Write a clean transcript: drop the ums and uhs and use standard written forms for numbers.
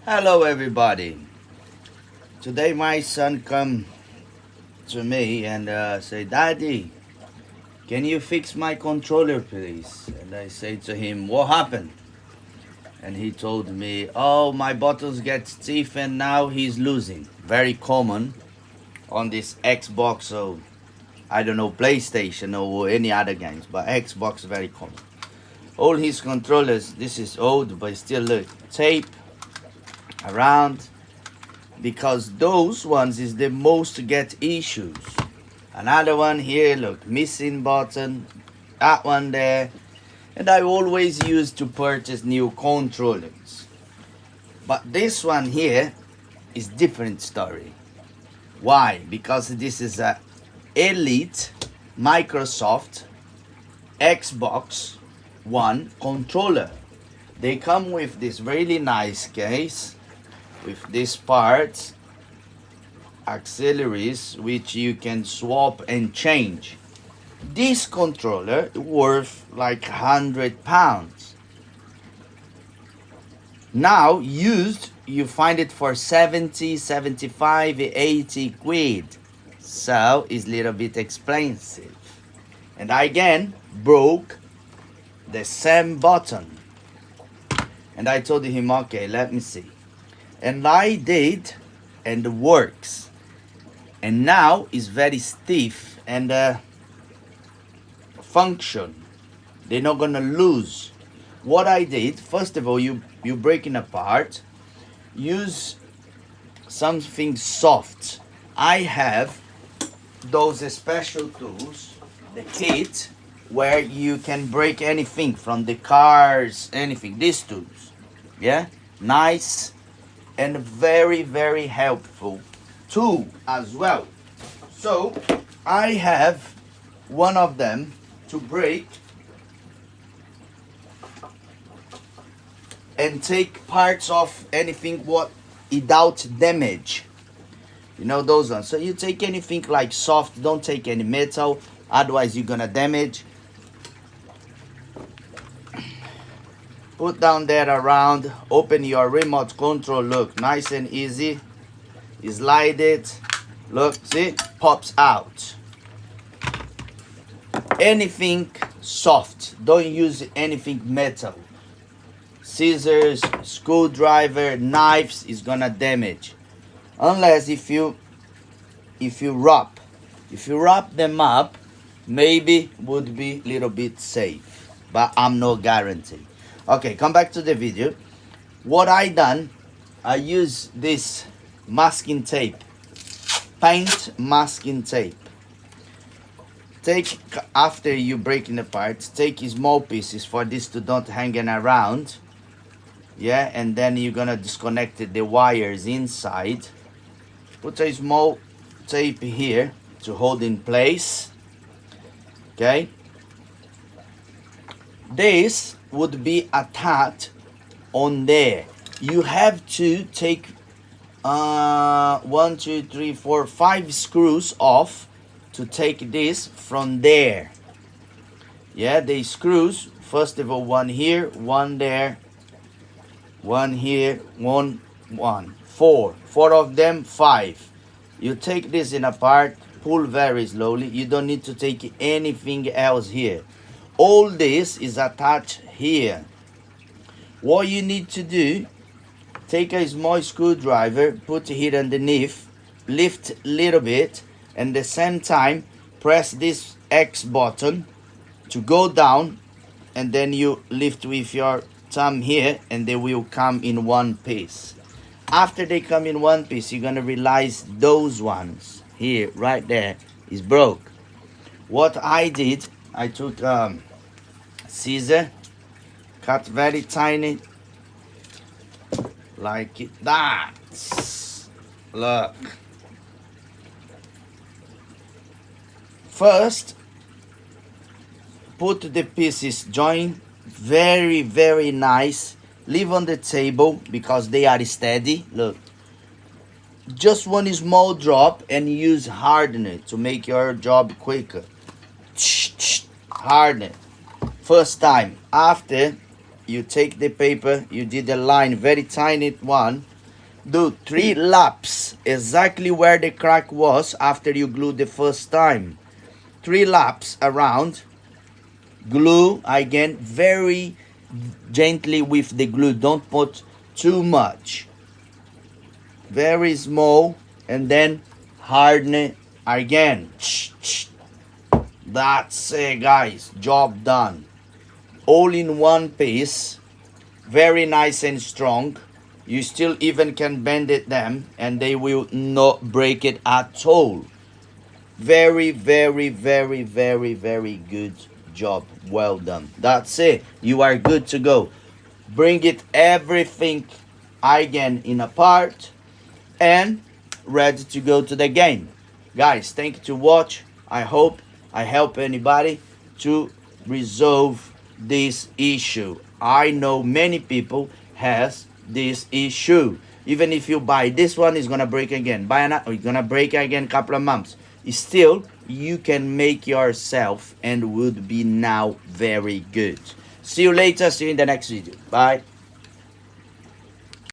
Hello everybody. Today my son come to me and say, "Daddy, can you fix my controller please?" And I say to him, "What happened?" And he told me, "Oh, my bottles get stiff and now he's losing." Very common on this Xbox, so I don't know, PlayStation or any other games, but Xbox very common. All his controllers, this is old, but still look, tape around, because those ones is the most get issues. Another one here, look, missing button, that one there. And I always used to purchase new controllers, but this one here is different story. Why? Because this is a Elite Microsoft Xbox One controller. They come with this really nice case with these parts, auxiliaries, which you can swap and change. This controller worth like £100. Now used you find it for 70, 75, 80 quid. So it's a little bit expensive. And I again broke the same button. And I told him, okay, let me see. And I did, and it works. And now it's very stiff and function. They're not gonna lose. What I did, first of all, you breaking apart, use something soft. I have those special tools, the kit, where you can break anything from the cars, anything. These tools, yeah, nice and very, very helpful tool as well. So I have one of them to break and take parts of anything what without damage. You know those ones. So you take anything like soft, don't take any metal, otherwise you're gonna damage. Put down there around, open your remote control, look, nice and easy. You slide it, look, see, pops out. Anything soft, don't use anything metal. Scissors, screwdriver, knives is gonna damage. Unless if you wrap them up, maybe would be a little bit safe, but I'm no guarantee. Okay, come back to the video. What I done, I use this masking tape, paint masking tape. Take, after you breaking apart, take small pieces for this to don't hanging around. Yeah, and then you're gonna disconnect the wires inside. Put a small tape here to hold in place. Okay, this would be attached on there. You have to take 1, 2, 3, 4, 5 screws off to take this from there. Yeah, the screws, first of all, one here, one there, one here, one, four of them, 5. You take this in apart, pull very slowly. You don't need to take anything else here. All this is attached here. What you need to do, take a small screwdriver, put it here underneath, lift a little bit, and at the same time press this X button to go down, and then you lift with your thumb here, and they will come in one piece. After they come in one piece, you're gonna realize those ones here, right there, is broke. What I did, I took scissor, cut very tiny, like that. Look. First, put the pieces join very, very nice. Leave on the table because they are steady. Look, just one small drop and use hardener to make your job quicker. Harden first time. After you take the paper, you did a line, very tiny one, Do 3 laps exactly where the crack was after you glued the first time. 3 laps around. Glue again very gently with the glue. Don't put too much. Very small, and then harden it again. That's it, guys. Job done. All in one piece. Very nice and strong. You still even can bend it them and they will not break it at all. Very, very, very, very, very good job. Well done. That's it. You are good to go. Bring it everything again in a part and ready to go to the game. Guys, thank you to watch. I hope I help anybody to resolve this issue. I know many people has this issue. Even if you buy this one, it's gonna break again. Buy another, it's gonna break again couple of months. Still, you can make yourself and would be now very good. See you later. See you in the next video. Bye.